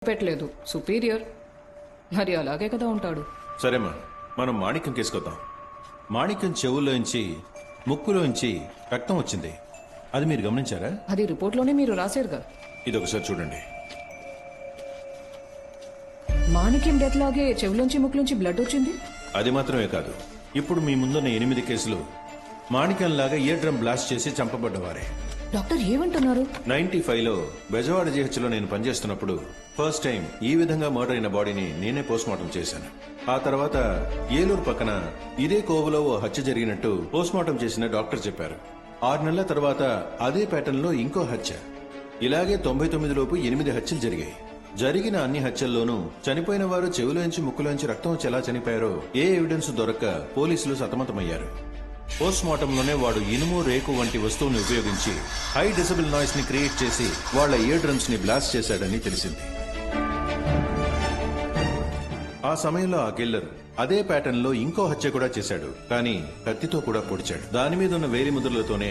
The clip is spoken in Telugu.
పెట్టలేదు సుపీరియర్ మరి అలాగే కదా ఉంటాడు. సరేమ్మా, మనం మాణిక్యం కేసుకొద్దాం. మాణిక్యం చెవుల్లోంచి ముక్కులోంచి రక్తం వచ్చింది. అది మీరు గమనించారా? అది రిపోర్ట్లోనే మీరు రాశారుగా. ఇది ఒకసారి చూడండి. మాణిక్యం డెత్ లాగే చెవులోంచి ముక్కులోంచి బ్లడ్ వచ్చింది. అది మాత్రమే కాదు, ఇప్పుడు మీ ముందున్న 8 కేసులు మాణిక్యంలాగా ఇయర్ డ్రమ్ బ్లాస్ట్ చేసి చంపబడ్డవారే. డాక్టర్ ఏమంటున్నారు? 95లో బెజవాడ జీహెచ్లో నేను పనిచేస్తున్నప్పుడు ఫస్ట్ టైం ఈ విధంగా మర్డర్ అయిన బాడీని నేనే పోస్ట్మార్టం చేశాను. ఆ తర్వాత ఏలూరు పక్కన ఇదే కోవలో ఓ హత్య జరిగినట్టు పోస్ట్మార్టం చేసిన డాక్టర్ చెప్పారు. 6 నెలల తర్వాత అదే ప్యాటర్న్ లో ఇంకో హత్య. ఇలాగే 99 లోపు 8 హత్యలు జరిగాయి. జరిగిన అన్ని హత్యల్లోనూ చనిపోయిన వారు చెవిలోంచి ముక్కులోంచి రక్తం వచ్చి ఎలా చనిపోయారో ఏ ఎవిడెన్స్ దొరక్క పోలీసులు సతమతమయ్యారు. పోస్ట్ మార్టంలోనే వాడు ఇనుము రేకు వంటి వస్తువుని ఉపయోగించి హై డెసిబుల్ నాయిస్ ని క్రియేట్ చేసి వాళ్ల ఇయర్ డ్రమ్స్ ని బ్లాస్ట్ చేశాడని తెలిసింది. ఆ సమయంలో ఆ కిల్లర్ అదే ప్యాటర్న్ లో ఇంకో హత్య కూడా చేశాడు, కానీ కత్తితో కూడా పొడిచాడు. దాని మీద ఉన్న వేలి ముద్రలతోనే